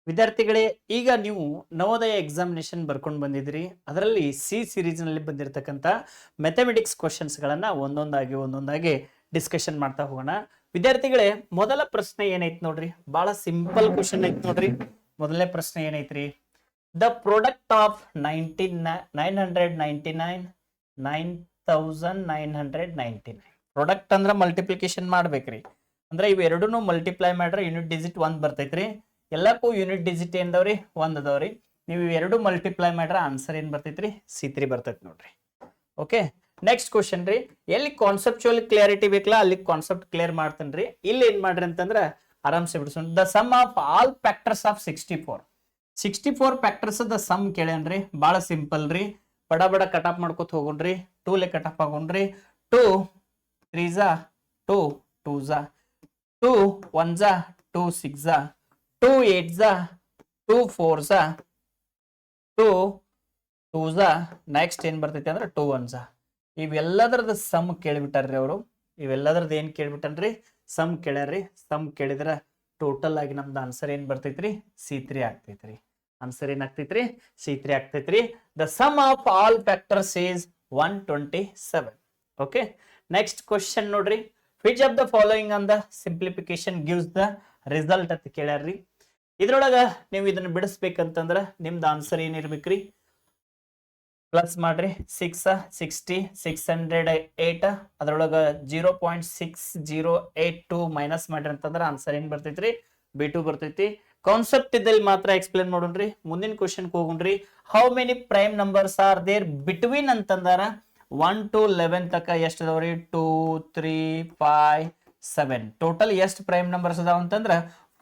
ವಿದ್ಯಾರ್ಥಿಗಳೇ, ಈಗ ನೀವು ನವೋದಯ ಎಕ್ಸಾಮಿನೇಷನ್ ಬರ್ಕೊಂಡು ಬಂದಿದ್ರಿ. ಅದರಲ್ಲಿ ಸಿ ಸೀರೀಸ್ ನಲ್ಲಿ ಬಂದಿರತಕ್ಕಂತ ಮ್ಯಾಥಮೆಟಿಕ್ಸ್ ಕ್ವಶನ್ಸ್ ಗಳನ್ನ ಒಂದೊಂದಾಗಿ ಡಿಸ್ಕಷನ್ ಮಾಡ್ತಾ ಹೋಗೋಣ. ವಿದ್ಯಾರ್ಥಿಗಳೇ, ಮೊದಲ ಪ್ರಶ್ನೆ ಏನೈತ್ ನೋಡ್ರಿ, ಬಹಳ ಸಿಂಪಲ್ ಕ್ವಶನ್ ಐತ್ ನೋಡ್ರಿ. ಮೊದಲನೇ ಪ್ರಶ್ನೆ ಏನೈತ್ರಿ? ದ ಪ್ರಾಡಕ್ಟ್ ಆಫ್ 999 ಪ್ರಾಡಕ್ಟ್ ಅಂದ್ರ ಮಲ್ಟಿಪ್ಲಿಕೇಶನ್ ಮಾಡ್ಬೇಕ್ರಿ. ಅಂದ್ರೆ ಇವ್ ಎರಡೂನು ಮಲ್ಟಿಪ್ಲೈ ಮಾಡ್ರೆ ಯೂನಿಟ್ ಡಿಜಿಟ್ 1 ಬರ್ತೈತ್ರಿ. ಎಲ್ಲಕ್ಕೂ ಯೂನಿಟ್ ಡಿಜಿಟ್ ಏನ್ ಅದಾವ್ರಿ? 1 ಅದಾವ್ರಿ. ನೀವು ಇವೆರಡು ಮಲ್ಟಿಪ್ಲೈ ಮಾಡ್ರೆ ಆನ್ಸರ್ ಏನ್ ಬರ್ತೈತ್ರಿ? C3 ಬರ್ತೈತಿ ನೋಡ್ರಿ. ಓಕೆ, ನೆಕ್ಸ್ಟ್ ಕ್ವಶನ್ ರೀ. ಎಲ್ಲಿ ಕಾನ್ಸೆಪ್ಚುಯಲ್ ಕ್ಲಿಯರಿಟಿ ಬೇಕಲ್ಲ ಅಲ್ಲಿ ಕಾನ್ಸೆಪ್ಟ್ ಕ್ಲಿಯರ್ ಮಾಡ್ತೇನ್ರಿ. ಇಲ್ಲಿ ಏನ್ ಮಾಡ್ರಿ ಅಂತಂದ್ರ ಆರಾಮ್ಸೆ ಬಿಡಿಸೋಣ. The sum of all factors of 64 factors the sum ಕೇಳೇನ್ರಿ. ಬಹಳ ಸಿಂಪಲ್ ರೀ. ಬಡ ಬಡ ಕಟಾಪ್ ಮಾಡ್ಕೊತ ಹೋಗೋಣ್ರಿ. 2 ಲೆ ಕಟಾಪ್ ಆಗೋಣ್ರಿ. 2 3 2 2 2 1 2 6 2 8 2 4 2 2 ನೆಕ್ಸ್ಟ್ ಏನ್ ಬರ್ತೈತಿ ಅಂದ್ರೆ 2 1 ಇವೆಲ್ಲದರದ ಸಮ್ ಕೇಳಿಬಿಟ್ಟಾರ್ರಿ ಅವರು. ಇವೆಲ್ಲದರದ ಏನ್ ಕೇಳ್ಬಿಟ್ಟನ್ರಿ? ಸಮ್ ಕೇಳ್ಯಾರ್ರಿ. ಸಮ್ ಕೇಳಿದ್ರ ಟೋಟಲ್ ಆಗಿ ನಮ್ದು ಆನ್ಸರ್ ಏನ್ ಬರ್ತೈತ್ರಿ? C3 ಆಗ್ತೈತ್ರಿ. ಆನ್ಸರ್ ಏನ್ ಆಗ್ತೈತ್ರಿ? C3 ಆಗ್ತೈತ್ರಿ. The sum of all factors is 127. Okay, next question ನೋಡ್ರಿ. Which of the following on the simplification gives the result ಅಂತ ಕೇಳ್ಯಾರ್ರಿ. ಇದ್ರೊಳಗ ನೀವು ಇದನ್ನ ಬಿಡಿಸ್ಬೇಕಂತಂದ್ರ ನಿಮ್ದು ಆನ್ಸರ್ ಏನಿರ್ಬೇಕ್ರಿ? ಪ್ಲಸ್ ಮಾಡ್ರಿ. 6 60 608 ಅದ್ರೊಳಗ 0.6082 ಮೈನಸ್ ಮಾಡ್ರಿ ಅಂತಂದ್ರ ಆನ್ಸರ್ ಏನ್ ಬರ್ತೈತ್ರಿ? B2 ಬರ್ತೈತಿ. ಕಾನ್ಸೆಪ್ಟ್ ಇದ್ದಲ್ಲಿ ಮಾತ್ರ ಎಕ್ಸ್ಪ್ಲೇನ್ ಮಾಡೋಣ್ರಿ. ಮುಂದಿನ ಕ್ವಶನ್ ಹೋಗೋಣ್ರಿ. How many prime numbers are there between ಅಂತಂದಾರ 1 to 11 ತಕ ಎಷ್ಟು ಅದಾವ್ರಿ? 2 3 5 7 ಟೋಟಲ್ ಎಷ್ಟು ಪ್ರೈಮ್ ನಂಬರ್ಸ್ ಅದಾವ ಅಂತಂದ್ರ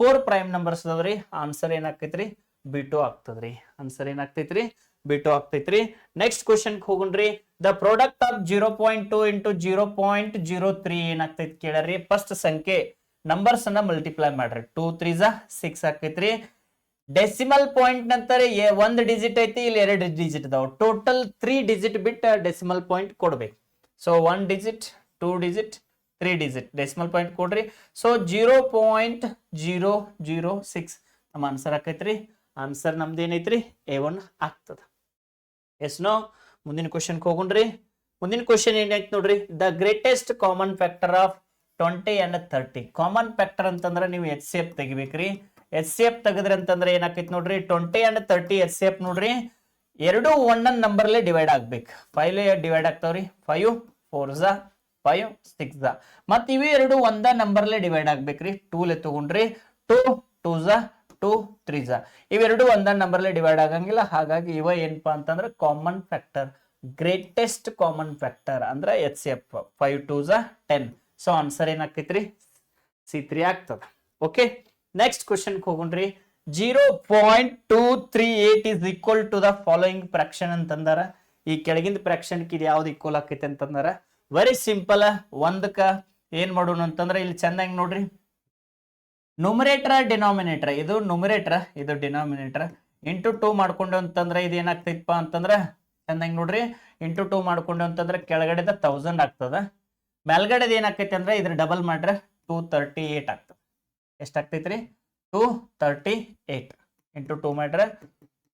4 ಪ್ರೈಮ್ ನಂಬರ್ಸ್ ಅದಾವ್ರಿ. ಆನ್ಸರ್ ಏನಾಗ್ತೈತ್ರಿ? B2 ಆಗ್ತದ್ರಿ. ಆನ್ಸರ್ ಏನಾಗ್ತೈತ್ರಿ? B2 ಆಗ್ತೈತ್ರಿ. ನೆಕ್ಸ್ಟ್ ಕ್ವಶನ್ ಹೋಗೋಣ್ರಿ. ದ ಪ್ರಾಡಕ್ಟ್ ಆಫ್ 0.2 ಇಂಟು 0.03 ಏನಾಗ್ತೈತಿ ಕೇಳ್ರಿ. ಫಸ್ಟ್ ಸಂಖ್ಯೆ ನಂಬರ್ಸ್ ಅನ್ನ ಮಲ್ಟಿಪ್ಲೈ ಮಾಡ್ರಿ. 2 3 6 ಆಗ್ತೈತ್ರಿ. ಡೆಸಿಮಲ್ ಪಾಯಿಂಟ್ ನಂತರ ಒಂದ್ ಡಿಜಿಟ್ ಐತಿ, ಇಲ್ಲಿ 2 ಡಿಜಿಟ್ ಅದಾವ. ಟೋಟಲ್ 3 ಡಿಜಿಟ್ ಬಿಟ್ಟು ಡೆಸಿಮಲ್ ಪಾಯಿಂಟ್ ಕೊಡ್ಬೇಕು. So 1 digit 2 digit 3 digit decimal point ಕೊಡ್ರಿ. ಸೊ 0.006 ನಮ್ಮ ಆನ್ಸರ್ ಆಕೈತ್ರಿ. ಆನ್ಸರ್ ನಮ್ದು ಏನೈತ್ರಿ? A1 ಆಗ್ತದ. Yes no? ಮುಂದಿನ ಕ್ವಶನ್ ಹೋಗೋಣ್ರಿ. ಮುಂದಿನ ಕ್ವಶನ್ ಏನೈತಿ ನೋಡ್ರಿ. The greatest common factor of 20 and 30 common factor ಅಂತಂದ್ರ ನೀವು HCF ತೆಗಿಬೇಕ್ರಿ. HCF ತೆಗದ್ರಿ ಅಂತಂದ್ರೆ ಏನಾಕೈತಿ ನೋಡ್ರಿ? 20 and 30 HCF ನೋಡ್ರಿ, ಎರಡು ಒಂದೊಂದ್ ನಂಬರ್ಲೆ ಡಿವೈಡ್ ಆಗ್ಬೇಕು. 5 ಡಿವೈಡ್ ಆಗ್ತಾವ್ರಿ. 5 4 5 6 ಮತ್ ಇವು ಎರಡು ಒಂದ ನಂಬರ್ಲೆ ಡಿವೈಡ್ ಆಗ್ಬೇಕ್ರಿ. 2 ಲೆ ತಗೊಂಡ್ರಿ. 2 2 2 3 ಇವೆರಡು ಒಂದ ನಂಬರ್ಲೆ ಡಿವೈಡ್ ಆಗಂಗಿಲ್ಲ. ಹಾಗಾಗಿ ಇವ ಏನಪ್ಪಾ ಅಂತಂದ್ರೆ common factor, greatest common factor ಅಂದ್ರೆ HCF. 5 2 10. ಸೊ ಆನ್ಸರ್ ಏನಾಕೈತ್ರಿ? C3 ಆಗ್ತದ. ಓಕೆ, ನೆಕ್ಸ್ಟ್ ಕ್ವಶನ್ ಹೋಗೋಣ್ರಿ. 0.238 is equal to the following fraction ಅಂತಂದಾರ. ಈ ಕೆಳಗಿಂದ ಫ್ರಾಕ್ಷನ್ ಇದು ಯಾವ್ದು ಈಕ್ವಲ್ ಆಕೈತಿ ಅಂತಂದಾರ. Very simple. ಒಂದಕ್ಕ ಏನ್ ಮಾಡೋಣ ಅಂತಂದ್ರೆ ಇಲ್ಲಿ ಚಂದಂಗ್ ನೋಡ್ರಿ. ನ್ಯೂಮರೇಟರ್ ಡಿನಾಮಿನೇಟರ್, ಇದು ನ್ಯೂಮರೇಟರ್ ಇದು ಡಿನಾಮಿನೇಟರ್. ಇಂಟು 2 ಮಾಡ್ಕೊಂಡು ಅಂತಂದ್ರೆ ಇದು ಏನಾಗ್ತೈತಪ್ಪ ಅಂತಂದ್ರ ಚಂದಂಗ್ ನೋಡ್ರಿ. ಇಂಟು 2 ಮಾಡ್ಕೊಂಡು ಅಂತಂದ್ರೆ ಕೆಳಗಡೆದ 1000 ಆಗ್ತದ. ಮೇಲ್ಗಡೆದ ಏನಾಕೈತಿ ಅಂದ್ರೆ ಇದ್ರ ಡಬಲ್ ಮಾಡ್ರೆ 238 ಆಗ್ತದ. ಎಷ್ಟಾಗ್ತೈತ್ರಿ? 238 ಇಂಟು 2 ಮಾಡ್ರೆ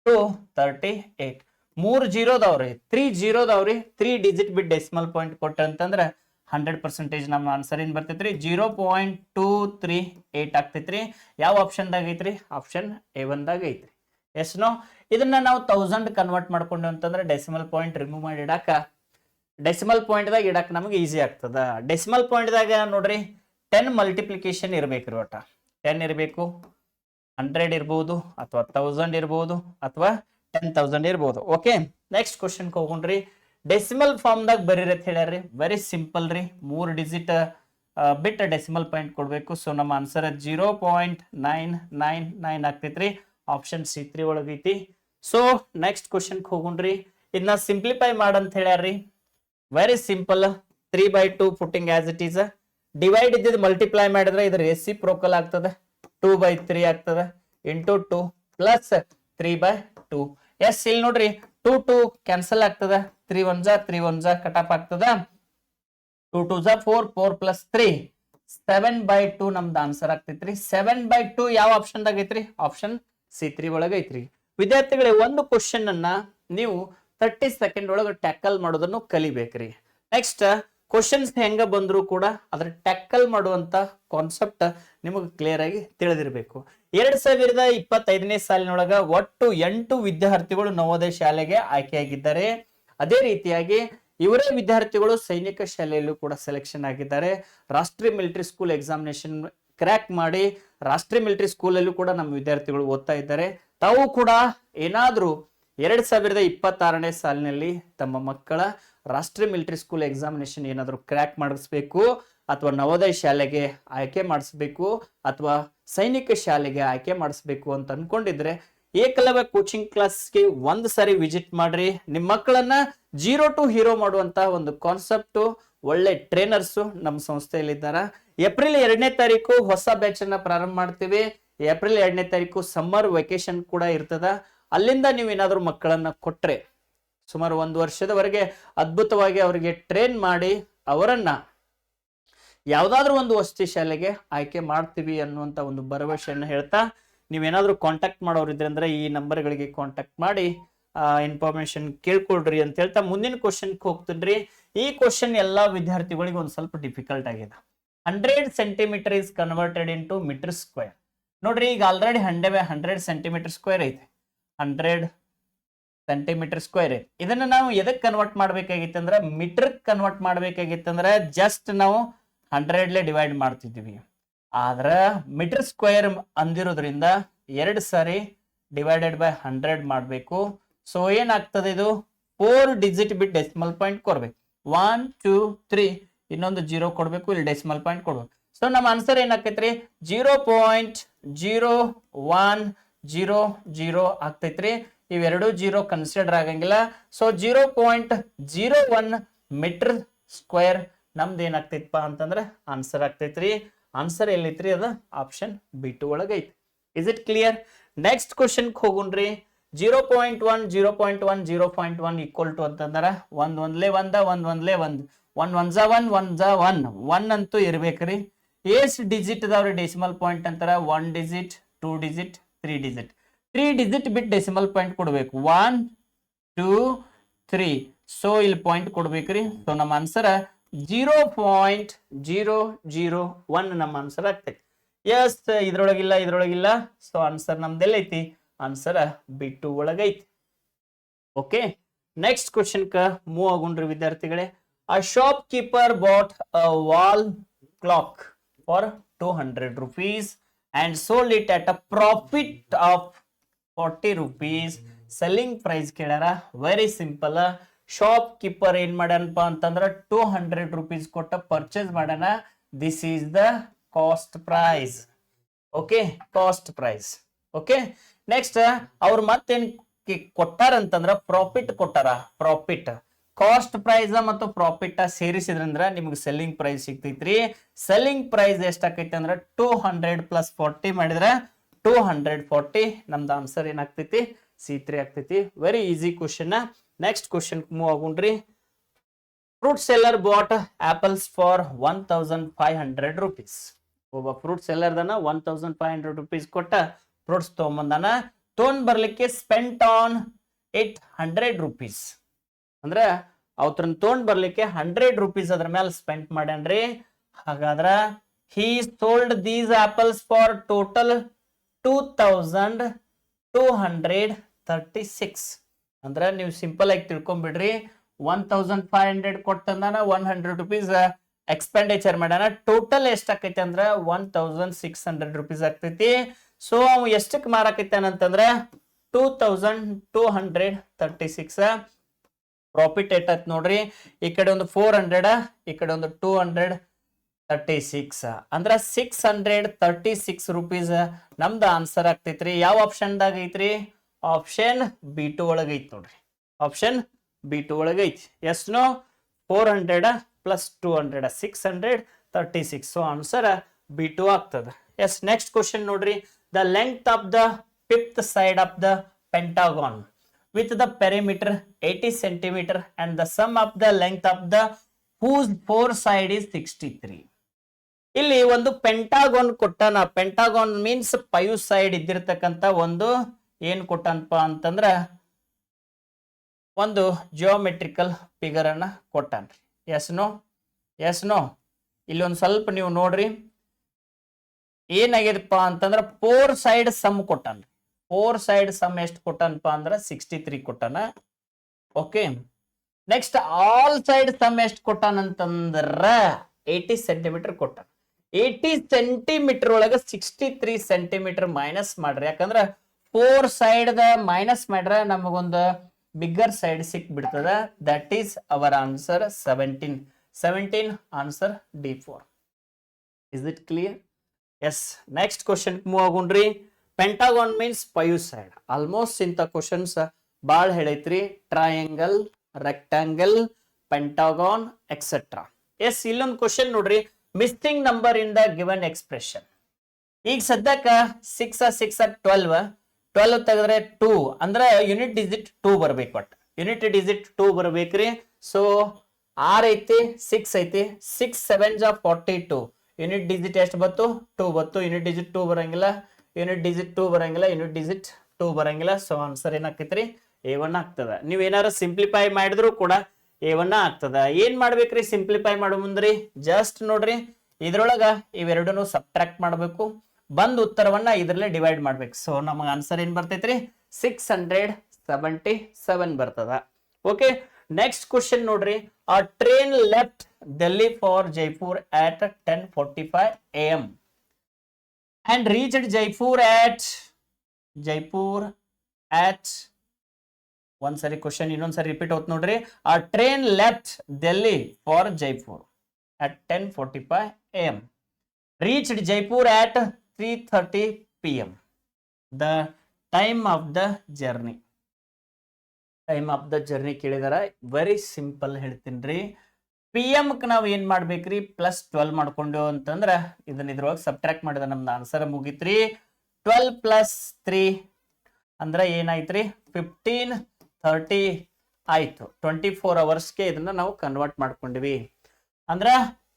238. 3 0 ಅದಾವ್ರಿ, 3 0 ಅದಾವ್ರಿ. 3 ಡಿಜಿಟ್ ಬಿಟ್ ಡೆಸಿಮಲ್ ಪಾಯಿಂಟ್ ಕೊಟ್ಟ ಅಂತಂದ್ರ 100% ನಮ್ಮ ಆನ್ಸರ್ ಏನ್ ಬರ್ತೈತ್ರಿ? 0.238 ಆಗ್ತೈತ್ರಿ. ಯಾವ ಆಪ್ಷನ್ ದಾಗ ಐತ್ರಿ? ಆಪ್ಷನ್ A1 ದಾಗ ಐತ್ರಿ. Yes no? ಇದನ್ನ ನಾವು 1000 ಕನ್ವರ್ಟ್ ಮಾಡ್ಕೊಂಡು ಅಂತಂದ್ರೆ ಡೆಸಿಮಲ್ ಪಾಯಿಂಟ್ ರಿಮೂವ್ ಮಾಡಿ ಇಡಾಕ, ಡೆಸಿಮಲ್ ಪಾಯಿಂಟ್ ದಾಗ ಇಡಾಕ ನಮಗೆ ಈಸಿ ಆಗ್ತದ. ಡೆಸಿಮಲ್ ಪಾಯಿಂಟ್ ದಾಗ ನೋಡ್ರಿ 10 ಮಲ್ಟಿಪ್ಲಿಕೇಶನ್ ಇರ್ಬೇಕ್ರಿ. ಒಟ್ಟ 10 ಇರಬೇಕು. 100 ಇರ್ಬೋದು, ಅಥವಾ 1000 ಇರ್ಬೋದು, ಅಥವಾ 10,000 ಇರ್ಬೋದು. ಓಕೆ, ನೆಕ್ಸ್ಟ್ ಕ್ವಶನ್ ಹೋಗೋಣ್ರಿ. ಡೆಸಿಮಲ್ ಫಾರ್ಮ್ ದಾಗ ಬರೀರಿ ಅಂತ ಹೇಳ್ಯಾರ್ರಿ. ವೆರಿ ಸಿಂಪಲ್ ರೀ. 3 ಡಿಜಿಟ್ ಬಿಟ್ಟು ಡೆಸಿಮಲ್ ಪಾಯಿಂಟ್ ಕೊಡ್ಬೇಕು. ಸೊ ನಮ್ಮ ಆನ್ಸರ್ 0.999 ಆಗ್ತೈತ್ರಿ. ಆಪ್ಷನ್ C3 ಒಳಗೈತಿ. ಸೊ ನೆಕ್ಸ್ಟ್ ಕ್ವಶನ್ ಹೋಗೋಣ್ರಿ. ಇದನ್ನ ಸಿಂಪ್ಲಿಫೈ ಮಾಡಂತ ಹೇಳ್ಯಾರ್ರಿ. Very simple. 3/2 putting as it is. Divide ಇದ್ದಿದ್ದು ಮಲ್ಟಿಪ್ಲೈ ಮಾಡಿದ್ರೆ ಇದ್ರ ರೆಸಿಪ್ರೋಕಲ್ ಆಗ್ತದೆ. 2/3 ಆಗ್ತದೆ. Into 2 plus 3/2. ಎಸ್, ಇಲ್ಲಿ ನೋಡ್ರಿ 2 2 ಕ್ಯಾನ್ಸಲ್ ಆಗ್ತದ. 3 1 3 1 ಕಟಾಪ್ ಆಗ್ತದ. 2 2 4 4 ಪ್ಲಸ್ 3 7/2 ನಮ್ದು ಆನ್ಸರ್ ಆಗ್ತೈತ್ರಿ. 7/2 ಯಾವ ಆಪ್ಷನ್ ದಾಗ ಐತ್ರಿ? ಆಪ್ಷನ್ C3 ಒಳಗೆ ಐತ್ರಿ. ವಿದ್ಯಾರ್ಥಿಗಳೇ ಒಂದು ಕ್ವಶನ್ ಅನ್ನ ನೀವು 30 ಸೆಕೆಂಡ್ ಒಳಗೆ ಟ್ಯಾಕಲ್ ಮಾಡೋದನ್ನು ಕಲಿಬೇಕ್ರಿ. ನೆಕ್ಸ್ಟ್ ಕ್ವಶನ್ಸ್ ಹೆಂಗ ಬಂದ್ರು ಕೂಡ ಅದ್ರ ಟ್ಯಾಕಲ್ ಮಾಡುವಂತ ಕಾನ್ಸೆಪ್ಟ್ ನಿಮಗೆ ಕ್ಲಿಯರ್ ಆಗಿ ತಿಳಿದಿರಬೇಕು. 2025ನೇ ಸಾಲಿನೊಳಗ ಒಟ್ಟು 8 ವಿದ್ಯಾರ್ಥಿಗಳು ನವೋದಯ ಶಾಲೆಗೆ ಆಯ್ಕೆಯಾಗಿದ್ದಾರೆ. ಅದೇ ರೀತಿಯಾಗಿ ಇವರೇ ವಿದ್ಯಾರ್ಥಿಗಳು ಸೈನಿಕ ಶಾಲೆಯಲ್ಲೂ ಕೂಡ ಸೆಲೆಕ್ಷನ್ ಆಗಿದ್ದಾರೆ. ರಾಷ್ಟ್ರೀಯ ಮಿಲಿಟರಿ ಸ್ಕೂಲ್ ಎಕ್ಸಾಮಿನೇಷನ್ ಕ್ರ್ಯಾಕ್ ಮಾಡಿ ರಾಷ್ಟ್ರೀಯ ಮಿಲಿಟರಿ ಸ್ಕೂಲ್ ಅಲ್ಲೂ ಕೂಡ ನಮ್ಮ ವಿದ್ಯಾರ್ಥಿಗಳು ಓದ್ತಾ ಇದ್ದಾರೆ. ತಾವು ಕೂಡ ಏನಾದ್ರೂ 2026ನೇ ಸಾಲಿನಲ್ಲಿ ತಮ್ಮ ಮಕ್ಕಳ ರಾಷ್ಟ್ರೀಯ ಮಿಲಿಟರಿ ಸ್ಕೂಲ್ ಎಕ್ಸಾಮಿನೇಷನ್ ಏನಾದರೂ ಕ್ರ್ಯಾಕ್ ಮಾಡಿಸ್ಬೇಕು ಅಥವಾ ನವೋದಯ ಶಾಲೆಗೆ ಆಯ್ಕೆ ಮಾಡಿಸ್ಬೇಕು ಅಥವಾ ಸೈನಿಕ ಶಾಲೆಗೆ ಆಯ್ಕೆ ಮಾಡಿಸ್ಬೇಕು ಅಂತ ಅನ್ಕೊಂಡಿದ್ರೆ ಏಕಲವ್ಯ ಕೋಚಿಂಗ್ ಕ್ಲಾಸ್ಗೆ ಒಂದು ಸಾರಿ ವಿಸಿಟ್ ಮಾಡ್ರಿ. ನಿಮ್ಮ ಮಕ್ಕಳನ್ನ 0 to ಹೀರೋ ಮಾಡುವಂತ ಒಂದು ಕಾನ್ಸೆಪ್ಟ್ ಒಳ್ಳೆ ಟ್ರೈನರ್ಸ್ ನಮ್ಮ ಸಂಸ್ಥೆಯಲ್ಲಿ ಇದ್ದಾರೆ. ಏಪ್ರಿಲ್ 2ನೇ ತಾರೀಕು ಹೊಸ ಬ್ಯಾಚ್ ಅನ್ನ ಪ್ರಾರಂಭ ಮಾಡ್ತೀವಿ. ಏಪ್ರಿಲ್ 2ನೇ ತಾರೀಕು ಸಮ್ಮರ್ ವೆಕೇಶನ್ ಕೂಡ ಇರ್ತದ. ಅಲ್ಲಿಂದ ನೀವು ಏನಾದರೂ ಮಕ್ಕಳನ್ನ ಕೊಟ್ರೆ ಸುಮಾರು 1 ವರ್ಷದವರೆಗೆ ಅದ್ಭುತವಾಗಿ ಅವರಿಗೆ ಟ್ರೈನ್ ಮಾಡಿ ಅವರನ್ನ ಯಾವ್ದಾದ್ರು ಒಂದು ವಸತಿ ಶಾಲೆಗೆ ಆಯ್ಕೆ ಮಾಡ್ತೀವಿ ಅನ್ನುವಂತ ಒಂದು ಭರವಸೆಯನ್ನು ಹೇಳ್ತಾ ನೀವೇನಾದ್ರೂ ಕಾಂಟ್ಯಾಕ್ಟ್ ಮಾಡೋರಿದ್ರೆ ಅಂದ್ರೆ ಈ ನಂಬರ್ಗಳಿಗೆ ಕಾಂಟ್ಯಾಕ್ಟ್ ಮಾಡಿ ಇನ್ಫಾರ್ಮೇಶನ್ ಕೇಳ್ಕೊಳ್ರಿ ಅಂತ ಹೇಳ್ತಾ ಮುಂದಿನ ಕ್ವಶನ್ ಹೋಗ್ತೀನಿ. ಈ ಕ್ವಶನ್ ಎಲ್ಲಾ ವಿದ್ಯಾರ್ಥಿಗಳಿಗೆ ಒಂದು ಸ್ವಲ್ಪ ಡಿಫಿಕಲ್ಟ್ ಆಗಿದೆ. 100 centimetre is converted into metre square. ನೋಡ್ರಿ, ಈಗ ಆಲ್ರೆಡಿ 100 ಸೆಂಟಿಮೀಟರ್ ಸ್ಕ್ವೇರ್ ಐತೆ. 100 ಸೆಂಟಿಮೀಟರ್ ಸ್ಕ್ವೇರ್ ಐತೆ. ಇದನ್ನ ನಾವು ಎದಕ್ಕೆ ಕನ್ವರ್ಟ್ ಮಾಡ್ಬೇಕಾಗಿತ್ತು ಅಂದ್ರೆ ಮೀಟರ್ ಕನ್ವರ್ಟ್ ಮಾಡ್ಬೇಕಾಗಿತ್ತಂದ್ರೆ ಜಸ್ಟ್ ನಾವು 100 ಡಿವೈಡ್ ಮಾಡ್ತಿದ್ವಿ. ಆದ್ರ ಮೀಟರ್ ಸ್ಕ್ವೇರ್ ಅಂದಿರೋದ್ರಿಂದ 2 ಸಾರಿ ಡಿವೈಡೆಡ್ ಬೈ 100 ಮಾಡಬೇಕು. ಸೊ ಏನಾಗ್ತದೆ, ಇದು 4 ಡಿಜಿಟ್ ಬಿಟ್ ಡೆಸಿಮಲ್ ಪಾಯಿಂಟ್ ಕೊಡ್ಬೇಕು. 1 2 3 ಇನ್ನೊಂದು 0 ಕೊಡ್ಬೇಕು, ಇಲ್ಲಿ ಡೆಸಿಮಲ್ ಪಾಯಿಂಟ್ ಕೊಡ್ಬೇಕು. ಸೊ ನಮ್ಮ ಆನ್ಸರ್ ಏನಾಗ್ತೈತ್ರಿ 0.0100 ಆಗ್ತೈತ್ರಿ. ಇವೆರಡು 0 ಕನ್ಸಿಡರ್ ಆಗಂಗಿಲ್ಲ. ಸೊ 0.01 ಮೀಟರ್ ಸ್ಕ್ವೇರ್ ನಮ್ದು ಏನಾಗ್ತೈತಪ್ಪ ಅಂತಂದ್ರೆ ಆನ್ಸರ್ ಆಗ್ತೈತ್ರಿ. ಆನ್ಸರ್ ಎಲ್ಲೈತ್ರಿ, ಅದ ಆಪ್ಷನ್ B2 ಒಳಗೆ ಐತಿ. Is it clear? Next question ಹೋಗುಣ್ರಿ. 0.1 0.1 0.1 ಈಕ್ವಲ್ ಟು ಅಂತಂದ್ರ 1 1 1 ಅಂತೂ ಇರ್ಬೇಕ್ರಿ. ಎಸ್ ಡಿಜಿಟ್ ಅದಾವ್ರಿ ಡೆಸಿಮಲ್ ಪಾಯಿಂಟ್ ಅಂತಾರ. 1 ಡಿಜಿಟ್ 2 ಡಿಜಿಟ್ 3 ಡಿಜಿಟ್ 3 ಡಿಜಿಟ್ ಬಿಟ್ ಡೆಸಿಮಲ್ ಪಾಯಿಂಟ್ ಕೊಡ್ಬೇಕು. 1 2 3. ಸೊ ಇಲ್ಲಿ ಪಾಯಿಂಟ್ ಕೊಡ್ಬೇಕ್ರಿ. ಸೊ ನಮ್ಮ ಆನ್ಸರ್ 0.001 ನಮ್ಮ ಆನ್ಸರ್ ಆಗ್ತೈತಿ. ಎಸ್, ಇದ್ರೊಳಗಿಲ್ಲ. ಸೊ ಆನ್ಸರ್ ನಮ್ದೆಲ್ಲ ಐತಿ, ಆನ್ಸರ್ B2 ಒಳಗೈತಿ. ಓಕೆ, ನೆಕ್ಸ್ಟ್ ಕ್ವಶನ್ ಕ ಮೂವ್ ಆಗುಣ್ರಿ ವಿದ್ಯಾರ್ಥಿಗಳೇ. A shopkeeper bought a wall clock for 200 rupees and sold it at a profit of 40 rupees. Selling price ಕೇಳ್ಯಾರ. Very simple. ಶಾಪ್ ಕೀಪರ್ ಏನ್ ಮಾಡ್ಯಾನಪ್ಪ ಅಂತಂದ್ರ 200 rupees ಕೊಟ್ಟ ಪರ್ಚೇಸ್ ಮಾಡ್ಯಾನ. This is the cost price. Okay, cost price. Okay, next ಅವ್ರು ಮತ್ತೇನ್ ಕೊಟ್ಟಾರ ಅಂತಂದ್ರ ಪ್ರಾಫಿಟ್ ಕೊಟ್ಟಾರ. ಪ್ರಾಫಿಟ್, ಕಾಸ್ಟ್ ಪ್ರೈಸ್ ಮತ್ತು ಪ್ರಾಫಿಟ್ ಸೇರಿಸಿದ್ರಂದ್ರ ನಿಮ್ಗೆ ಸೆಲ್ಲಿಂಗ್ ಪ್ರೈಸ್ ಸಿಗ್ತೈತ್ರಿ. ಸೆಲ್ಲಿಂಗ್ ಪ್ರೈಸ್ ಎಷ್ಟಾಕೈತಿ ಅಂದ್ರ 200 ಪ್ಲಸ್ 40 ಮಾಡಿದ್ರ 240. ನಮ್ದು ಆನ್ಸರ್ ಏನಾಗ್ತೈತಿ C3 ಆಗ್ತೈತಿ. Very easy question. Next question move ಆಗುಣ್ರಿ. Fruit seller bought apples for 1500 rupees. ಒಬ್ಬ ಫ್ರೂಟ್ ಸೆಲ್ಲರ್ ದನ 1500 rupees ಕೊಟ್ಟ ಫ್ರೂಟ್ಸ್ ತಗೊಂಬಂದಾನ. ತೊಗೊಂಡ್ ಬರ್ಲಿಕ್ಕೆ ಸ್ಪೆಂಟ್ ಆನ್ 800 rupees. ಅಂದ್ರ ಅವ್ರನ್ನ ತೊಗೊಂಡ್ ಬರ್ಲಿಕ್ಕೆ 100 rupees ಅದ್ರ ಮೇಲೆ spend ಮಾಡ್ಯಾನ್ರಿ. ಹಾಗಾದ್ರ he sold these apples for total 2236. ಅಂದ್ರ ನೀವು ಸಿಂಪಲ್ ಆಗಿ ತಿಳ್ಕೊಂಡ್ಬಿಡ್ರಿ. 1500 ಕೊಟ್ಟಂದಾನ, 100 rupees ಎಕ್ಸ್ಪೆಂಡಿಚರ್ ಮಾಡ್ಯಾನ. ಟೋಟಲ್ ಎಷ್ಟಾಕೈತಿ ಅಂದ್ರ 1600 rupees ಆಗ್ತೈತಿ. ಸೊ ಅವ್ ಎಷ್ಟಕ್ಕೆ ಮಾರಾಕೈತಾನಂತಂದ್ರ 2236. ಪ್ರಾಫಿಟ್ ಏಟತ್ ನೋಡ್ರಿ. ಈ ಕಡೆ ಒಂದು 400, ಈ ಕಡೆ ಒಂದು 236, ಅಂದ್ರ 636 rupees ನಮ್ದು ಆನ್ಸರ್ ಆಗ್ತೈತ್ರಿ. ಯಾವ ಆಪ್ಷನ್ ದಾಗ ಐತ್ರಿ? ಆಪ್ಷನ್ B2 ಒಳಗ ಐತಿ ನೋಡ್ರಿ. ಆಪ್ಷನ್ B2 ಒಳಗ ಐತಿ. Yes no? 400 plus 200 636. So answer B2 ಆಗ್ತದ. ಎಸ್, ನೆಕ್ಸ್ಟ್ ಕ್ವಶನ್ ನೋಡ್ರಿ. The length of the 5th side of the pentagon with the perimeter 80 centimeter and the sum of the length of the whose 4 side is 63. ಇಲ್ಲಿ ಒಂದು ಪೆಂಟಾಗೋನ್ ಕೊಟ್ಟಾನ. ಪೆಂಟಾಗೋನ್ means 5 side ಇದ್ದಿರ್ತಕ್ಕಂತ ಒಂದು ಏನ್ ಕೊಟ್ಟನಪ್ಪ ಅಂತಂದ್ರ ಒಂದು geometrical figure ಅನ್ನ ಕೊಟ್ಟಾನ್ರಿ. S no ಇಲ್ಲಿ ಒಂದ್ ಸ್ವಲ್ಪ ನೀವು ನೋಡ್ರಿ ಏನಾಗ್ಯದಪ್ಪ ಅಂತಂದ್ರ 4 ಸೈಡ್ ಸಮ್ ಕೊಟ್ಟಾನ್ರಿ. 4 ಸೈಡ್ ಸಮ್ ಎಷ್ಟು ಕೊಟ್ಟನಪ್ಪ ಅಂದ್ರ 63 ಕೊಟ್ಟಾನ. Okay, next all side sum ಎಷ್ಟು ಕೊಟ್ಟಾನಂತಂದ್ರ 80 ಸೆಂಟಿಮೀಟರ್ ಕೊಟ್ಟಾನ. 80 ಸೆಂಟಿಮೀಟರ್ ಒಳಗ 63 ಸೆಂಟಿಮೀಟರ್ ಮೈನಸ್ ಮಾಡ್ರಿ. ಯಾಕಂದ್ರ 4 ಸೈಡ್ ದ ಮೈನಸ್ ಮಾಡ್ರ ನಮಗೊಂದು ಬಿಗ್ಗರ್ ಸೈಡ್ ಸಿಕ್ ಬಿಡ್ತದ. That is our answer 17 answer D4. Is it clear? Yes, next question move ಆಗೋಣ್ರಿ. Pentagon means 5 side. ಆಲ್ಮೋಸ್ಟ್ ಇಂಥ ಕ್ವಶನ್ಸ್ ಬಾಳ್ ಹೇಳೈತ್ರಿ. Triangle, rectangle, pentagon etcetera. Yes, ಇಲ್ಲೊಂದು ಕ್ವಶನ್ ನೋಡ್ರಿ. Missing number in the given expression. ಈಗ ಸದ್ಯಕ್ಕ 6 12 ತೆಗೆದ್ರೆ 2 ಅಂದ್ರೆ ಯೂನಿಟ್ ಡಿಜಿಟ್ 2 ಬರ್ಬೇಕು. ಒಟ್ಟು ಯೂನಿಟ್ ಡಿಜಿಟ್ 2 ಬರ್ಬೇಕ್ರಿ. ಸೊ 6 ಐತಿ, 6 ಐತಿ, 6 7 42. ಯೂನಿಟ್ ಡಿಜಿಟ್ ಎಷ್ಟು ಬತ್ತು? 2 ಬತ್ತು. ಯೂನಿಟ್ ಡಿಜಿಟ್ 2 ಬರಂಗಿಲ್ಲ, ಯೂನಿಟ್ ಡಿಜಿಟ್ 2 ಬರಂಗಿಲ್ಲ, ಯೂನಿಟ್ ಡಿಜಿಟ್ 2 ಬರಂಗಿಲ್ಲ. So answer ಏನಾಕೈತ್ರಿ? A1 ಆಗ್ತದ. ನೀವ್ ಏನಾರು ಸಿಂಪ್ಲಿಫೈ ಮಾಡಿದ್ರು ಕೂಡ A1 ಆಗ್ತದ. ಏನ್ ಮಾಡ್ಬೇಕ್ರಿ ಸಿಂಪ್ಲಿಫೈ ಮಾಡೋ ಮುಂದ್ರಿ? ಜಸ್ಟ್ ನೋಡ್ರಿ, ಇದ್ರೊಳಗ ಇವೆರಡನ್ನು ಸಬ್ಟ್ರಾಕ್ಟ್ ಮಾಡ್ಬೇಕು, ಬಂದ್ ಉತ್ತರವನ್ನ ಇದ್ರಲ್ಲೇ ಡಿವೈಡ್ ಮಾಡ್ಬೇಕು. ಸೊ ನಮಗ ಆನ್ಸರ್ ಏನ್ ಬರ್ತೈತ್ರಿ? 677 ಬರ್ತದ. ಓಕೆ, ನೆಕ್ಸ್ಟ್ ಕ್ವಶನ್ ನೋಡ್ರಿ. ಆ train left Delhi for Jaipur at 10:45 AM and reached Jaipur at ಒಂದ್ಸರಿ ಕ್ವಶನ್ ಇನ್ನೊಂದ್ಸರಿ ರಿಪೀಟ್ ಹೋತ್ ನೋಡ್ರಿ. ಆ train left Delhi for Jaipur at 10:45 AM, reached Jaipur at 3:30 PM. The time of the journey. Time of the journey ಕೇಳಿದಾರ. Very simple ಹೇಳ್ತೀನಿ. PM ಕ್ ನಾವ್ ಏನ್ ಮಾಡ್ಬೇಕ್ರಿ? +12 ಮಾಡ್ಕೊಂಡು ಅಂತಂದ್ರ ಇದನ್ನ ಇದ್ರೊಳಗೆ ಸಬ್ಟ್ರಾಕ್ಟ್ ಮಾಡಿದ ನಮ್ದು ಆನ್ಸರ್ ಮುಗಿತ್ರಿ. 12 + 3 ಅಂದ್ರ ಏನಾಯ್ತ್ರಿ? 15 30 ಆಯ್ತು. 24 ಅವರ್ಸ್ಗೆ ಇದನ್ನ ನಾವು ಕನ್ವರ್ಟ್ ಮಾಡ್ಕೊಂಡಿವಿ. ಅಂದ್ರ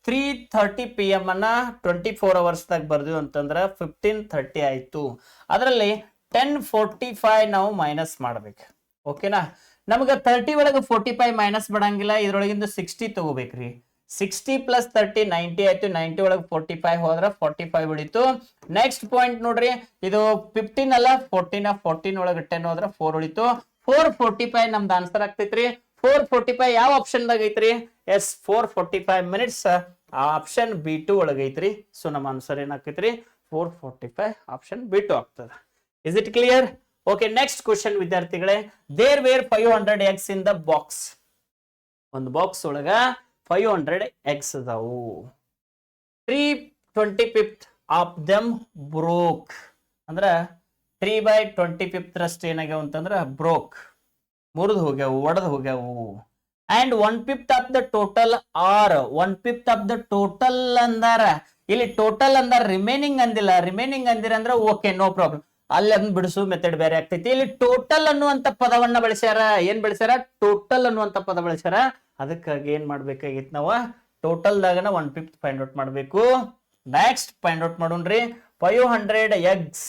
3:30 PM ಅನ್ನ 24 ಅವರ್ಸ್ ದಾಗ ಬರ್ದಿವಿ ಅಂತಂದ್ರ 15:30 ಆಯ್ತು. ಅದರಲ್ಲಿ 10:45 ನಾವು ಮೈನಸ್ ಮಾಡ್ಬೇಕು. ಓಕೆನಾ? ನಮಗ 30 ಒಳಗೆ 45 ಮೈನಸ್ ಮಾಡಂಗಿಲ್ಲ. ಇದ್ರೊಳಗಿಂದ 60 ತಗೋಬೇಕ್ರಿ. 60 + 30 90 ಆಯ್ತು. 90 ಒಳಗೆ 45 ಹೋದ್ರ 45 ಉಳಿತು. ನೆಕ್ಸ್ಟ್ ಪಾಯಿಂಟ್ ನೋಡ್ರಿ, ಇದು 15 ಅಲ್ಲ 14 14 ಒಳಗೆ 10 ಹೋದ್ರ 4 ಉಳಿತು. 4:45 ನಮ್ದು ಆನ್ಸರ್ ಆಗ್ತೈತ್ರಿ. 4:45 ಯಾವ ಆಪ್ಷನ್ ದಾಗ ಐತ್ರಿ? ಎಸ್, 4:45 ಮಿನಿಟ್ಸ್ ಆಪ್ಷನ್ B2 ಒಳಗೆ ಐತ್ರಿ. ಸೊ ನಮ್ಮ ಆನ್ಸರ್ ಏನಾಗ್ತೈತ್ರಿ? 4:45 ಆಪ್ಷನ್ B2 ಆಗ್ತದ. Is it clear? Okay, next question ವಿದ್ಯಾರ್ಥಿಗಳೇ. There were 500 eggs in the box. ಒಂದು ಬಾಕ್ಸ್ ಒಳಗ 500 eggs ಅದಾವು. 3/25 ಆಫ್ ದೆಮ್ ಬ್ರೋಕ್. ಅಂದ್ರ 3/25 ರಷ್ಟು ಏನಾಗ್ಯಾವ ಅಂತಂದ್ರ ಬ್ರೋಕ್, ಮುರಿದು ಹೋಗ್ಯಾವು, ಒಡೆದು ಹೋಗ್ಯಾವು. And 1/5 of the total are 1/5 of the total ಅಂದಾರ. ಇಲ್ಲಿ ಟೋಟಲ್ ಅಂದಾರ, ರಿಮೈನಿಂಗ್ ಅಂದಿಲ್ಲ. ರಿಮೈನಿಂಗ್ ಅಂದಿರ ಅಂದ್ರ ಓಕೆ, ನೋ ಪ್ರಾಬ್ಲಮ್. ಅಲ್ಲಿ ಅದನ್ನ ಬಿಡಿಸು ಮೆಥಡ್ ಬೇರೆ ಆಗ್ತೈತಿ. ಇಲ್ಲಿ ಟೋಟಲ್ ಅನ್ನುವಂತ ಪದವನ್ನ ಬಳಸ್ಯಾರ. ಏನ್ ಬಳಸ್ಯಾರ? ಟೋಟಲ್ ಅನ್ನುವಂತ ಪದ ಬಳಸ್ಯಾರ. ಅದಕ್ಕಾಗಿ ಏನ್ ಮಾಡ್ಬೇಕಾಗಿತ್ತು? ನಾವು ಟೋಟಲ್ ದಾಗನ 1/5 ಫೈಂಡ್ ಔಟ್ ಮಾಡ್ಬೇಕು. ನೆಕ್ಸ್ಟ್ ಫೈಂಡ್ ಔಟ್ ಮಾಡೋಣ್ರಿ. 500 eggs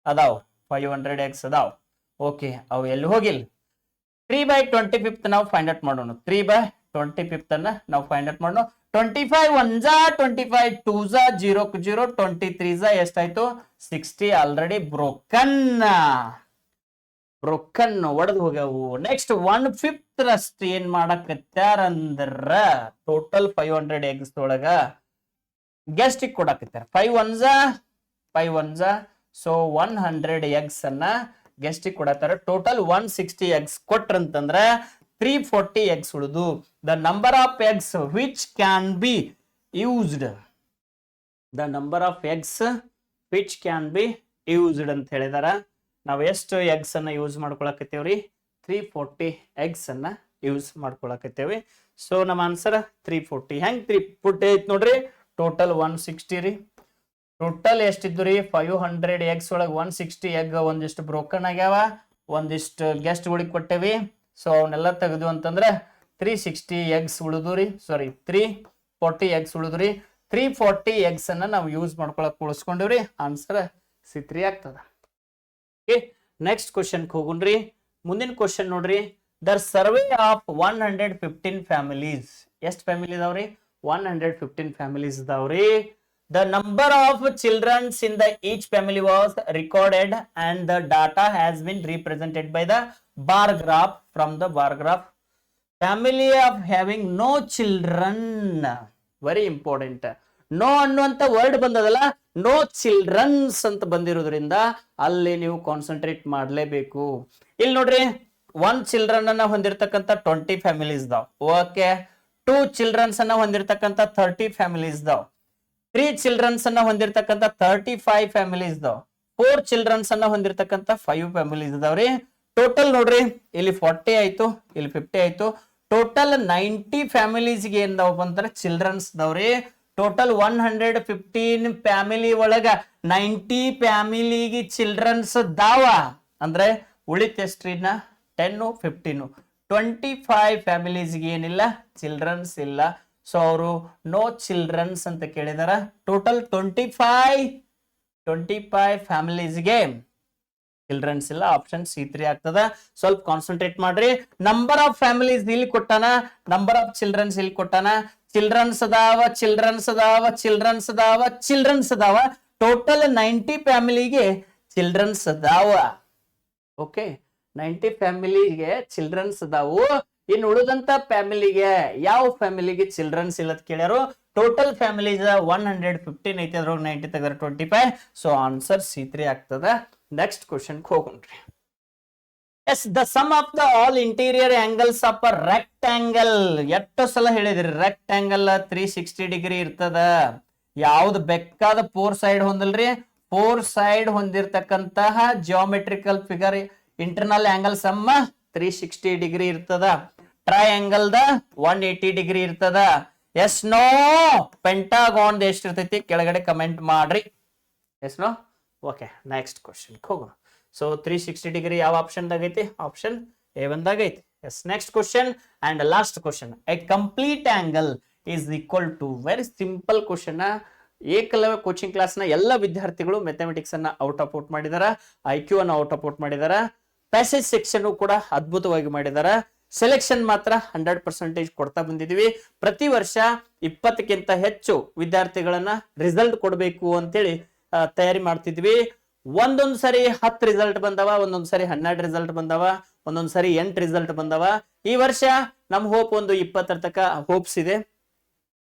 ಅದಾವ್. 500 eggs ಅದಾವ್. ಓಕೆ, ಅವು ಎಲ್ಲಿ ಹೋಗಿಲ್ಲ. 3/25 ನಾವು ಫೈಂಡ್ ಔಟ್ ಮಾಡೋಣ. 3/25 ಅನ್ನ ನಾವು ಫೈಂಡ್ ಔಟ್ ಮಾಡೋಣ. 25 1 25 2 0 0 23 ಎಷ್ಟಾಯ್ತು? 60. ಆಲ್ರೆಡಿ ಬ್ರೋಕನ್ ಒಡೆದು ಹೋಗ್ಯಾವು. ನೆಕ್ಸ್ಟ್ 1/5 ರಷ್ಟು ಏನ್ ಮಾಡಕತ್ಯಾರ ಅಂದ್ರ ಟೋಟಲ್ 500 eggs ಒಳಗ ಗೆಸ್ಟ್ ಕೊಡಕತ್ಯಾರ. 5 1 ಸೊ 100 eggs ಅನ್ನ ಗೆಸ್ಟ್ ಕೊಡತ್ತಾರ. ಟೋಟಲ್ 160 eggs ಕೊಟ್ರಂತಂದ್ರ 340 eggs ಉಳಿದು. The number of eggs which can be used. The number of eggs which can be used ಅಂತ ಹೇಳಿದಾರ. ನಾವು ಎಷ್ಟು eggs ಅನ್ನ ಯೂಸ್ ಮಾಡ್ಕೊಳಕತ್ತೇವ್ರಿ? 340 eggs ಅನ್ನ ಯೂಸ್ ಮಾಡ್ಕೊಳಕತ್ತೇವಿ. ಸೊ ನಮ್ಮ ಆನ್ಸರ್ 340. ಹೆಂಗ್ 340 ಐತ್ ನೋಡ್ರಿ. ಟೋಟಲ್ 160 ರೀ. ಟೋಟಲ್ ಎಷ್ಟಿದ್ದು ರೀ? 500 eggs ಒಳಗೆ 160 egg ಒಂದಿಷ್ಟು ಬ್ರೋಕನ್ ಆಗ್ಯಾವ, ಒಂದಿಷ್ಟು ಗೆಸ್ಟ್ ಗಳಿಗೆ ಕೊಟ್ಟೇವಿ. ಸೊ ಅವನ್ನೆಲ್ಲ ತೆಗೆದು ಅಂತಂದ್ರೆ 360 eggs ಉಳಿದು ರೀ. ಸಾರಿ 340 eggs ಉಳಿದು ರೀ. 340 eggs ಅನ್ನ ನಾವು ಯೂಸ್ ಮಾಡ್ಕೊಳಕ್ ಉಳಿಸ್ಕೊಂಡಿವ್ರಿ. ಆನ್ಸರ್ C3 ಆಗ್ತದ. ಓಕೆ, ನೆಕ್ಸ್ಟ್ ಕ್ವಶನ್ ಹೋಗುಣ್ರಿ. ಮುಂದಿನ ಕ್ವಶನ್ ನೋಡ್ರಿ. The survey of 115 families. ಎಷ್ಟು ಫ್ಯಾಮಿಲಿ ಇದಾವ್ರಿ? 115 ಫ್ಯಾಮಿಲೀಸ್ ಇದಾವ್ರಿ. The number of children in the each family was recorded and the data has been represented by the bar graph. From the bar graph, family of having no children, very important. No ಅನ್ನುವಂತ word ಬಂದದಲ್ಲ, no children's ಅಂತ ಬಂದಿರೋದ್ರಿಂದ ಅಲ್ಲಿ ನೀವು concentrate ಮಾಡಲೇಬೇಕು. ಇಲ್ಲಿ ನೋಡ್ರಿ, 1 children ಅನ್ನ ಹೊಂದಿರತಕ್ಕಂತ 20 families ಇದಾವ್. ಓಕೆ, 2 ಚಿಲ್ಡ್ರನ್ಸ್ ಅನ್ನ ಹೊಂದಿರತಕ್ಕಂತ 30 ಫ್ಯಾಮಿಲೀಸ್ ಇದಾವ್. 3 ಚಿಲ್ಡ್ರನ್ಸ್ ಅನ್ನ ಹೊಂದಿರತಕ್ಕಂತ 35 ಫ್ಯಾಮಿಲೀಸ್ ಇದಾವ್. 4 ಚಿಲ್ಡ್ರನ್ಸ್ ಅನ್ನ ಹೊಂದಿರತಕ್ಕಂತ 5 ಫ್ಯಾಮಿಲೀಸ್ ಇದಾವ್ರಿ. ಟೋಟಲ್ ನೋಡ್ರಿ, ಇಲ್ಲಿ 40 ಆಯ್ತು, ಇಲ್ಲಿ 50 ಆಯ್ತು. ಟೋಟಲ್ 90 ಫ್ಯಾಮಿಲೀಸ್ ಗೆ ಏನ್ದಾವ್ ಅಂತಾರೆ? ಚಿಲ್ಡ್ರನ್ಸ್ ಇದಾವ್ರಿ. ಟೋಟಲ್ 115 ಫ್ಯಾಮಿಲಿ ಒಳಗ 90 ಫ್ಯಾಮಿಲಿಗೆ ಚಿಲ್ಡ್ರನ್ಸ್ ದಾವ ಅಂದ್ರೆ ಉಳಿತ ಎಷ್ಟ್ರಿನ 10 15 25 ಫ್ಯಾಮಿಲೀಸ್ಗೆ ಏನಿಲ್ಲ, ಚಿಲ್ಡ್ರನ್ಸ್ ಇಲ್ಲ. ಸೊ ಅವರು ನೋ ಚಿಲ್ಡ್ರನ್ಸ್ ಅಂತ ಕೇಳಿದಾರ. ಟೋಟಲ್ 25 ಫ್ಯಾಮಿಲೀಸ್ಗೆ ಚಿಲ್ಡ್ರನ್ಸ್ ಇಲ್ಲ. ಆಪ್ಷನ್ C3 ಆಗ್ತದ. ಸ್ವಲ್ಪ ಕಾನ್ಸಂಟ್ರೇಟ್ ಮಾಡ್ರಿ. ನಂಬರ್ ಆಫ್ ಫ್ಯಾಮಿಲೀಸ್ ಇಲ್ಲಿ ಕೊಟ್ಟಾನ, ನಂಬರ್ ಆಫ್ ಚಿಲ್ಡ್ರನ್ಸ್ ಇಲ್ಲಿ ಕೊಟ್ಟಾನ. ಚಿಲ್ಡ್ರನ್ಸ್ ಅದಾವ, ಚಿಲ್ಡ್ರನ್ಸ್ ಅದಾವ, ಚಿಲ್ಡ್ರನ್ಸ್ ಅದಾವ, ಚಿಲ್ಡ್ರನ್ಸ್ ಅದಾವ. ಟೋಟಲ್ 90 ಫ್ಯಾಮಿಲಿಗೆ ಚಿಲ್ಡ್ರನ್ಸ್ ಅದಾವ. ಓಕೆ, 90 ಫ್ಯಾಮಿಲಿಗೆ ಚಿಲ್ಡ್ರನ್ಸ್ ಅದಾವು. ಇನ್ನು ಉಳಿದಂತ ಫ್ಯಾಮಿಲಿಗೆ ಯಾವ ಫ್ಯಾಮಿಲಿಗೆ ಚಿಲ್ಡ್ರನ್ಸ್ ಇಲ್ಲ ಕೇಳ್ಯಾರು. ಟೋಟಲ್ ಫ್ಯಾಮಿಲೀಸ್ 115 ಐತಿ, ಅದ್ರೊಳಗೆ 90 ತೆಗೆದ್ರೆ 25. ಸೊ ಆನ್ಸರ್ C3 ಆಗ್ತದ. ನೆಕ್ಸ್ಟ್ ಕ್ವಶನ್ ಹೋಗೋಣ್ರಿ. Yes, the sum of the all interior angles of a rectangle. ಎಷ್ಟು ಸಲ ಹೇಳಿದ್ರಿ? ರೆಕ್ಟಾಂಗಲ್ 360 ಡಿಗ್ರಿ ಇರ್ತದ. ಯಾವ್ದು ಬೇಕಾದ 4 ಸೈಡ್ ಹೊಂದಲ್ರಿ. 4 ಸೈಡ್ ಹೊಂದಿರತಕ್ಕಂತಹ ಜಿಯೋಮೆಟ್ರಿಕಲ್ ಫಿಗರ್ ಇಂಟರ್ನಲ್ ಆಂಗಲ್ ಸಮ್ಮ 360 ಡಿಗ್ರಿ ಇರ್ತದ. ಟ್ರಯಾಂಗಲ್ ದ 180 ಡಿಗ್ರಿ ಇರ್ತದ. Yes no? ಪೆಂಟಾಗಾನ್ ಎಷ್ಟು ಇರ್ತೈತಿ ಕೆಳಗಡೆ ಕಮೆಂಟ್ ಮಾಡ್ರಿ. Yes no? Okay, next question ಹೋಗೋಣ. ಸೊ 360 ಡಿಗ್ರಿ ಯಾವ ಆಪ್ಷನ್ ದಾಗ ಐತಿ? ಆಪ್ಷನ್ A1 ದಾಗ ಐತಿ. Yes, next question and last question. A complete angle is equal to, very simple question. Eklavya coaching class ನ ಎಲ್ಲ ವಿದ್ಯಾರ್ಥಿಗಳು ಮ್ಯಾಥಮೆಟಿಕ್ಸ್ ಅನ್ನ ಔಟ್ ಆಫ್ ಔಟ್ ಮಾಡಿದಾರ, IQ ಅನ್ನ ಔಟ್ ಆಫ್ ಔಟ್ ಮಾಡಿದಾರ, ಪ್ಯಾಸೇಜ್ ಸೆಕ್ಷನ್ ಕೂಡ ಅದ್ಭುತವಾಗಿ ಮಾಡಿದಾರ. ಸೆಲೆಕ್ಷನ್ ಮಾತ್ರ 100% ಕೊಡ್ತಾ ಬಂದಿದೀವಿ. ಪ್ರತಿ ವರ್ಷ 20ಕ್ಕಿಂತ ಹೆಚ್ಚು ವಿದ್ಯಾರ್ಥಿಗಳನ್ನ ರಿಸಲ್ಟ್ ಕೊಡಬೇಕು ಅಂತೇಳಿ ತಯಾರಿ ಮಾಡ್ತಿದ್ವಿ. ಒಂದೊಂದ್ ಸರಿ 10 ರಿಸಲ್ಟ್ ಬಂದವ, ಒಂದೊಂದ್ ಸರಿ 12 ರಿಸಲ್ಟ್ ಬಂದವ, ಒಂದೊಂದ್ ಸರಿ 8 ರಿಸಲ್ಟ್ ಬಂದವ. ಈ ವರ್ಷ ನಮ್ ಹೋಪ್ ಒಂದು 20 ತನಕ ಹೋಪ್ಸ್ ಇದೆ.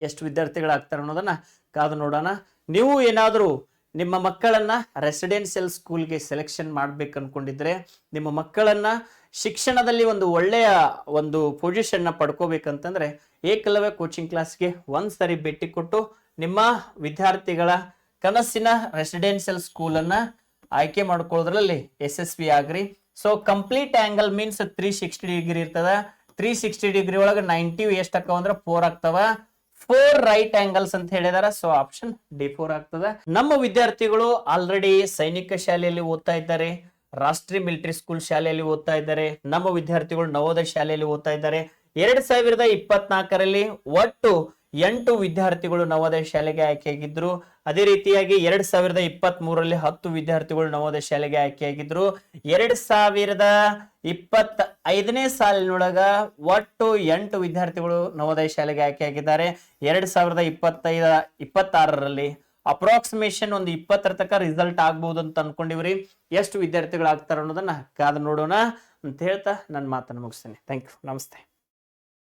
ಎಷ್ಟು ವಿದ್ಯಾರ್ಥಿಗಳಾಗ್ತಾರ ಅನ್ನೋದನ್ನ ಕಾದು ನೋಡೋಣ. ನೀವು ಏನಾದ್ರೂ ನಿಮ್ಮ ಮಕ್ಕಳನ್ನ ರೆಸಿಡೆನ್ಷಿಯಲ್ ಸ್ಕೂಲ್ಗೆ ಸೆಲೆಕ್ಷನ್ ಮಾಡ್ಬೇಕು ಅನ್ಕೊಂಡಿದ್ರೆ, ನಿಮ್ಮ ಮಕ್ಕಳನ್ನ ಶಿಕ್ಷಣದಲ್ಲಿ ಒಂದು ಒಳ್ಳೆಯ ಒಂದು ಪೊಸಿಷನ್ ನ ಪಡ್ಕೋಬೇಕಂತಂದ್ರೆ ಏಕಲವ್ಯ ಕೋಚಿಂಗ್ ಕ್ಲಾಸ್ಗೆ ಒಂದ್ಸರಿ ಭೇಟಿ ಕೊಟ್ಟು ನಿಮ್ಮ ವಿದ್ಯಾರ್ಥಿಗಳ ಕನಸಿನ ರೆಸಿಡೆನ್ಷಿಯಲ್ ಸ್ಕೂಲ್ ಅನ್ನ ಆಯ್ಕೆ ಮಾಡ್ಕೊಳ್ಳೋದ್ರಲ್ಲಿ ಯಶಸ್ವಿ ಆಗ್ರಿ. So complete angle means 360 degree ಇರ್ತದ. 360 ಡಿಗ್ರಿ ಒಳಗ 90 ಎಷ್ಟು ಆಗ್ತಾವ ಅಂದ್ರೆ 4 ಆಗ್ತಾವ. 4 ರೈಟ್ ಆಂಗಲ್ಸ್ ಅಂತ ಹೇಳಿದಾರ. ಸೊ ಆಪ್ಷನ್ D4 ಆಗ್ತದ. ನಮ್ಮ ವಿದ್ಯಾರ್ಥಿಗಳು ಆಲ್ರೆಡಿ ಸೈನಿಕ ಶಾಲೆಯಲ್ಲಿ ಓದ್ತಾ ಇದ್ದಾರೆ, ರಾಷ್ಟ್ರೀಯ ಮಿಲಿಟರಿ ಸ್ಕೂಲ್ ಶಾಲೆಯಲ್ಲಿ ಓದ್ತಾ ಇದ್ದಾರೆ. ನಮ್ಮ ವಿದ್ಯಾರ್ಥಿಗಳು ನವೋದಯ ಶಾಲೆಯಲ್ಲಿ ಓದ್ತಾ ಇದ್ದಾರೆ. 2024ರಲ್ಲಿ ಒಟ್ಟು 8 ವಿದ್ಯಾರ್ಥಿಗಳು ನವೋದಯ ಶಾಲೆಗೆ ಆಯ್ಕೆಯಾಗಿದ್ರು. ಅದೇ ರೀತಿಯಾಗಿ 2023ರಲ್ಲಿ 10 ವಿದ್ಯಾರ್ಥಿಗಳು ನವೋದಯ ಶಾಲೆಗೆ ಆಯ್ಕೆಯಾಗಿದ್ರು. 2025ನೇ ಸಾಲಿನೊಳಗ ಒಟ್ಟು 8 ವಿದ್ಯಾರ್ಥಿಗಳು ನವೋದಯ ಶಾಲೆಗೆ ಆಯ್ಕೆಯಾಗಿದ್ದಾರೆ. 2025-26ರಲ್ಲಿ ಅಪ್ರಾಕ್ಸಿಮೇಷನ್ ಒಂದು 20 ತನಕ ರಿಸಲ್ಟ್ ಆಗ್ಬಹುದು ಅಂತ ಅನ್ಕೊಂಡಿವ್ರಿ. ಎಷ್ಟು ವಿದ್ಯಾರ್ಥಿಗಳು ಆಗ್ತಾರ ಅನ್ನೋದನ್ನ ಕಾದು ನೋಡೋಣ ಅಂತ ಹೇಳ್ತಾ ನನ್ನ ಮಾತನ್ನು ಮುಗಿಸ್ತೇನೆ. ಥ್ಯಾಂಕ್ ಯು, ನಮಸ್ತೆ.